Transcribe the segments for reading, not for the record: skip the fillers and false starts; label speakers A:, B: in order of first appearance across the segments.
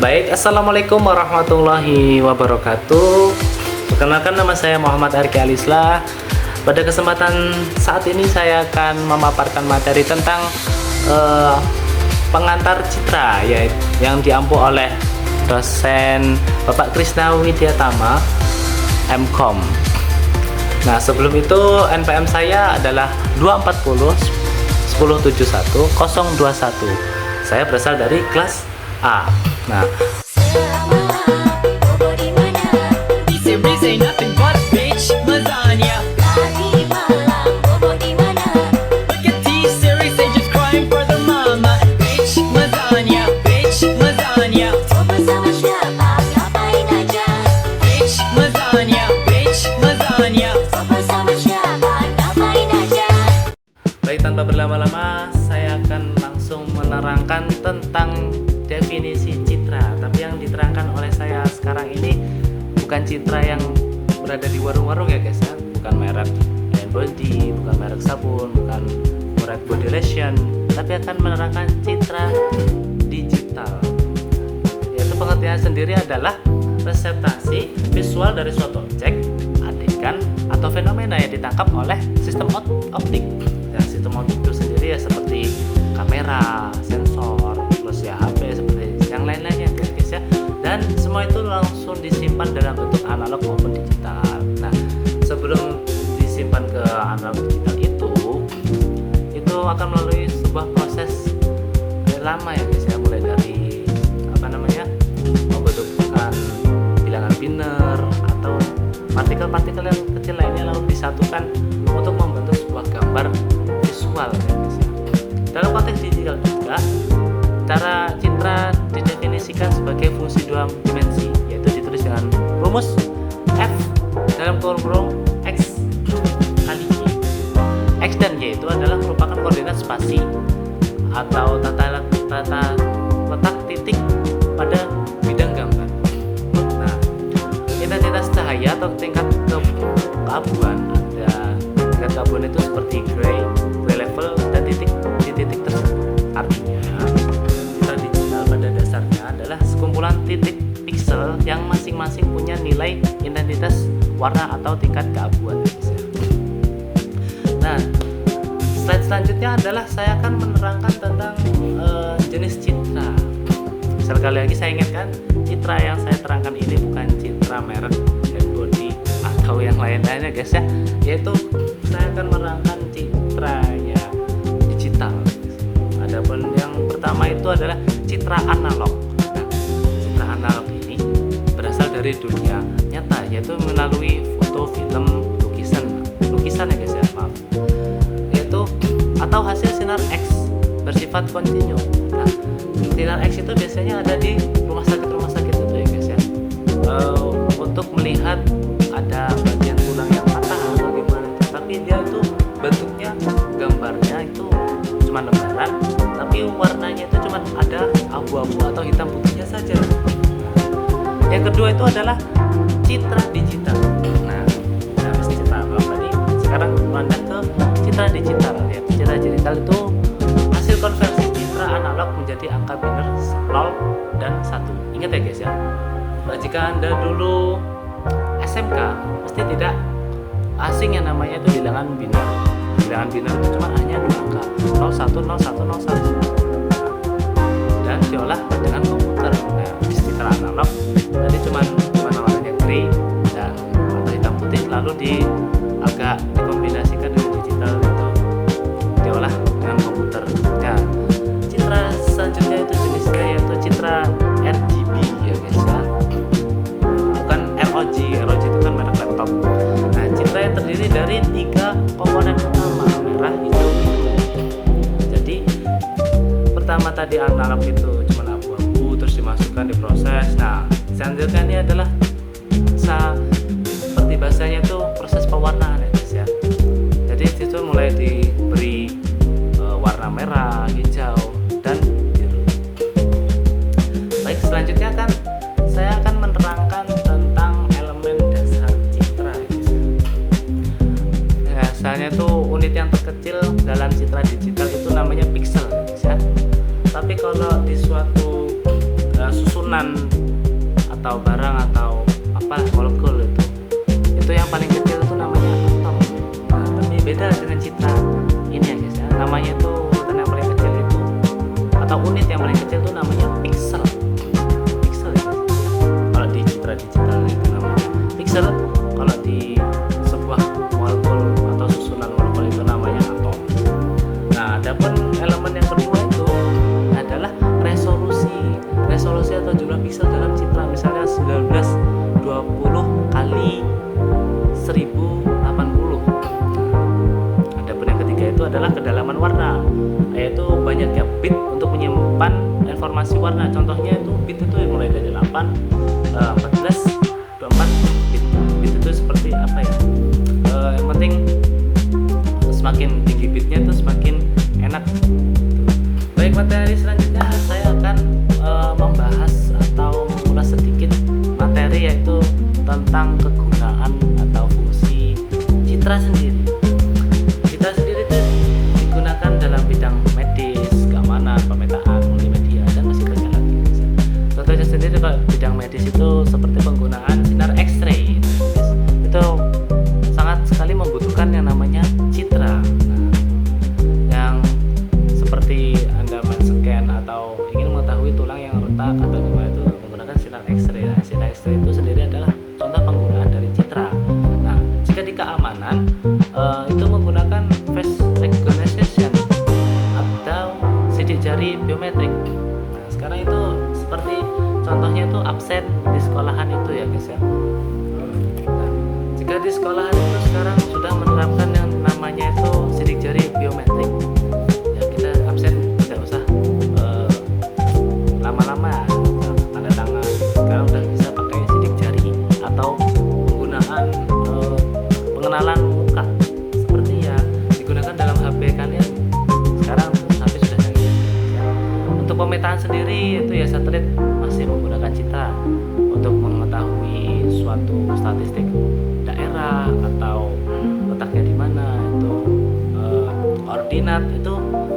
A: Baik, Assalamualaikum warahmatullahi wabarakatuh. Perkenalkan, nama saya Muhammad Arki Alislah. Pada kesempatan saat ini saya akan memaparkan materi tentang pengantar citra ya, yang diampu oleh dosen Bapak Krisna Widyatama MKom. Nah, sebelum itu NPM saya adalah 240 1071 021. Saya berasal dari kelas A. Nah, baik, tanpa berlama-lama saya akan langsung menerangkan tentang definisi citra. Tapi yang diterangkan oleh saya sekarang ini bukan citra yang berada di warung-warung ya guys ya, bukan merek hand body, bukan merek sabun, bukan merek body lotion, tapi akan menerangkan citra digital. Yaitu pengertian sendiri adalah presentasi visual dari suatu objek, adegan, atau fenomena yang ditangkap oleh sistem optik. Dan sistem optik itu sendiri ya seperti kamera, sensor, plus ya HP seperti yang lain-lainnya guys ya. Dan semua itu langsung disimpan dalam bentuk analog maupun digital. Nah, sebelum disimpan ke analog digital itu akan melalui sebuah proses lama ya guys ya, mulai dari membentukkan bilangan biner atau partikel-partikel yang kecil lainnya, lalu disatukan untuk membentuk sebuah gambar visual ya guys ya. Dalam konteks digital juga, cara citra didefinisikan sebagai fungsi dua dimensi, yaitu ditulis dengan rumus F dalam kurung X kali Y. X dan Y itu adalah merupakan koordinat spasi atau tata letak titik pada bidang gambar. Nah, intensitas cahaya atau tingkat keabuan, ada tingkat keabuan itu seperti gray level dan di titik tersebut. Artinya citra digital pada dasarnya adalah sekumpulan titik piksel yang masing-masing punya nilai intensitas warna atau tingkat keabuan. Nah, slide selanjutnya adalah saya akan menerangkan tentang jenis citra. Sekali lagi saya ingatkan, citra yang saya terangkan ini bukan citra merek hand body atau yang lain-lainnya guys ya, yaitu saya akan menerangkan citranya digital. Adapun yang pertama itu adalah citra analog. Nah, citra analog ini berasal dari dunia nyata, yaitu melalui foto, film, lukisan ya guys ya, maaf, yaitu atau hasil sinar X bersifat kontinu. Nah, sinar X itu biasanya ada di rumah sakit itu ya guys ya, untuk melihat ada bagian tulang yang patah atau gimana, tapi dia itu bentuknya, gambarnya itu cuma lembaran, tapi warnanya itu cuma ada abu-abu atau hitam putihnya saja. Yang kedua itu adalah citra digital. Nah, habis citra analog tadi, sekarang lanjut ke citra digital ya. Citra digital itu hasil konversi citra analog menjadi angka biner 0 dan 1. Ingat ya guys ya, jika Anda dulu SMK pasti tidak asing yang namanya itu bilangan biner. Bilangan biner itu cuma hanya 2 angka, 010101, dan diolah dengan komputer. Nah, di citra analog tadi cuma warnanya gray dan atau hitam putih, lalu agak dikombinasikan dengan digital itu diolah dengan komputer. Nah, citra selanjutnya itu jenisnya yaitu citra RGB ya guys ya, bukan ROG. ROG itu kan merek laptop. Nah, citra yang terdiri dari 3 komponen utama, merah, hijau, biru. Jadi pertama tadi analog itu cuma abu-abu, terus dimasukkan di proses. Nah, selanjutnya ini adalah seperti bahasanya itu proses pewarnaan ya guys ya. Jadi itu mulai diberi warna merah, hijau, dan biru. Baik, selanjutnya kan saya akan menerangkan tentang elemen dasar citra ya guys. Biasanya tuh unit yang terkecil dalam citra digital itu namanya piksel ya guys ya. Tapi kalau di suatu susunan susunan atau barang atau apa molekul itu yang paling kecil itu namanya atom. Nah, tapi beda dengan citra ini ya guys ya, namanya itu urutan yang paling kecil itu atau unit yang paling kecil itu namanya pixel. Pixel ya guys. Kalau di citra digital itu namanya pixel, kalau di sebuah molekul atau susunan molekul itu namanya atom. Nah, adapun elemen yang kedua itu adalah resolusi atau jumlah piksel dalam citra, misalnya 1920 kali 1080. Adapun yang ketiga itu adalah kedalaman warna, yaitu banyaknya bit untuk menyimpan informasi warna. Contohnya itu bit itu mulai dari 8, 14, 24 bit. Bit itu seperti apa ya? Yang penting semakin tinggi bitnya itu semakin enak. Baik, materi selanjutnya saya akan membahas atau mengulas sedikit materi, yaitu tentang kegunaan atau fungsi citra sendiri. Citra sendiri itu digunakan dalam bidang medis, keamanan, pemetaan, multimedia, dan masih banyak lagi. Contohnya sendiri kalau bidang medis itu seperti penggunaan sinar X-ray. Itu sangat sekali membutuhkan yang namanya citra. Yang seperti Anda men-scan atau ingin mengetahui tulang yang retak atau gimana itu menggunakan sinar X-ray. Nah, sinar X-ray itu sendiri adalah contoh penggunaan dari citra. Nah, jika di keamanan itu menggunakan face recognition atau sidik jari biometrik. Nah, sekarang itu seperti contohnya itu absen di sekolahan itu ya guys ya. Nah, jika di sekolahan itu sekarang sudah menerapkan yang namanya itu sidik jari biometrik, ya kita absen tidak usah lama-lama tanda tangan, sekarang udah bisa pakai sidik jari atau penggunaan pengenalan muka seperti ya digunakan dalam HP kalian. Sekarang HP sudah canggih. Untuk pemetaan sendiri itu ya satelit masih menggunakan citra untuk mengetahui suatu statistik daerah atau letaknya di mana, itu ordinat itu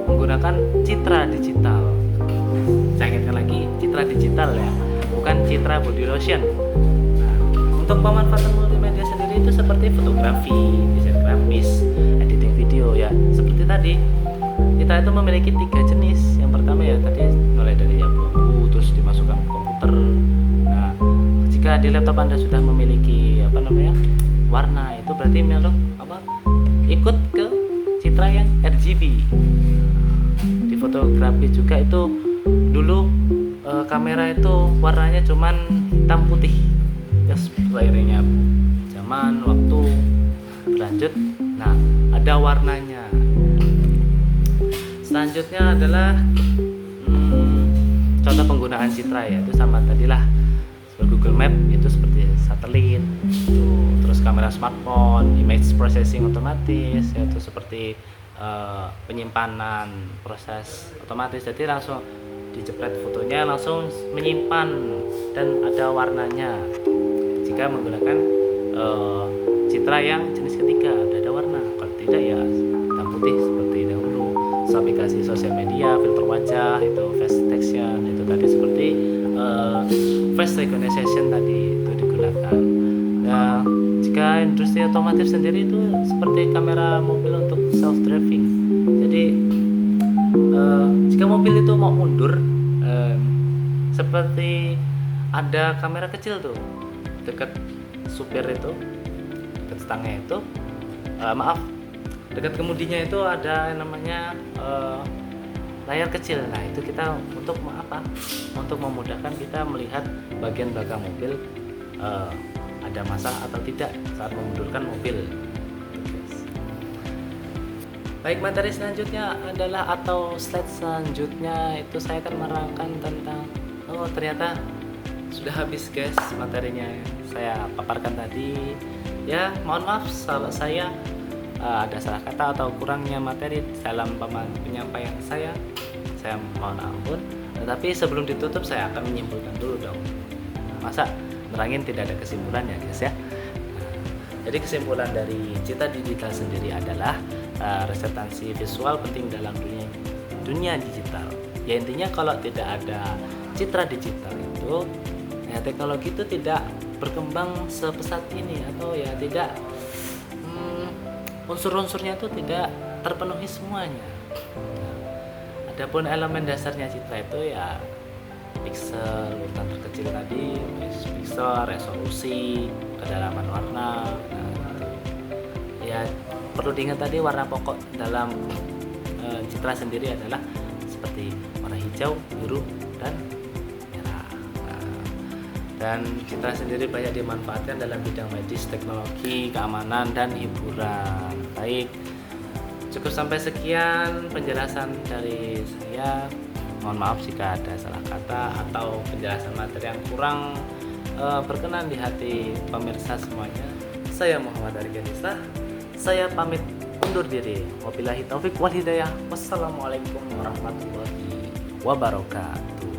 A: menggunakan citra digital. Saya ingatkan lagi, citra digital ya, bukan citra body lotion. Nah, untuk pemanfaatan multimedia sendiri itu seperti fotografi, desain grafis, editing video ya. Seperti tadi, kita itu memiliki 3 jenis. Yang pertama ya tadi mulai dari abu-abu terus dimasukkan ke komputer. Nah, jika di laptop Anda sudah memiliki warna, itu berarti ikut ke citra yang RGB. Di fotografi juga itu dulu kamera itu warnanya cuman hitam putih. Ya seiringnya zaman waktu berlanjut, nah ada warnanya. Selanjutnya adalah contoh penggunaan citra ya, itu sama tadilah Google Map itu seperti satelit itu, terus kamera smartphone, image processing otomatis yaitu seperti penyimpanan proses otomatis, jadi langsung dijepret fotonya langsung menyimpan dan ada warnanya. Jika menggunakan citra yang jenis ketiga udah ada warna, kalau tidak ya hitam putih seperti dahulu. Aplikasi sosial media, filter wajah, itu face detection, itu tadi seperti face recognition tadi itu digunakan. Nah, jika industri otomotif sendiri itu seperti kamera mobil untuk self driving. Jadi jika mobil itu mau mundur, seperti ada kamera kecil tuh dekat supir itu, dekat stangnya itu, dekat kemudinya itu ada yang namanya layar kecil. Nah, itu kita untuk untuk memudahkan kita melihat bagian belakang mobil ada masalah atau tidak saat memundurkan mobil. Baik, materi selanjutnya adalah atau slide selanjutnya itu saya akan menerangkan tentang ternyata sudah habis guys materinya saya paparkan tadi. Ya, mohon maaf kalau saya ada salah kata atau kurangnya materi dalam penyampaian saya mohon ampun. Tetapi sebelum ditutup saya akan menyimpulkan dulu dong. Masa nerangin tidak ada kesimpulan ya guys ya. Jadi kesimpulan dari citra digital sendiri adalah representasi visual penting dalam dunia digital. Ya intinya kalau tidak ada citra digital itu, ya teknologi itu tidak berkembang sepesat ini, atau ya tidak unsur-unsurnya itu tidak terpenuhi semuanya. Adapun elemen dasarnya citra itu ya piksel, urutan terkecil tadi, piksel, resolusi, kedalaman warna. Ya perlu diingat tadi, warna pokok dalam citra sendiri adalah seperti warna hijau, biru, dan merah. Dan citra sendiri banyak dimanfaatkan dalam bidang medis, teknologi, keamanan, dan hiburan. Baik, cukup sampai sekian penjelasan dari saya. Mohon maaf jika ada salah kata atau penjelasan materi yang kurang berkenan di hati pemirsa semuanya. Saya Muhammad Arganisa, saya pamit undur diri. Wabillahi taufik wal hidayah. Wassalamualaikum warahmatullahi wabarakatuh.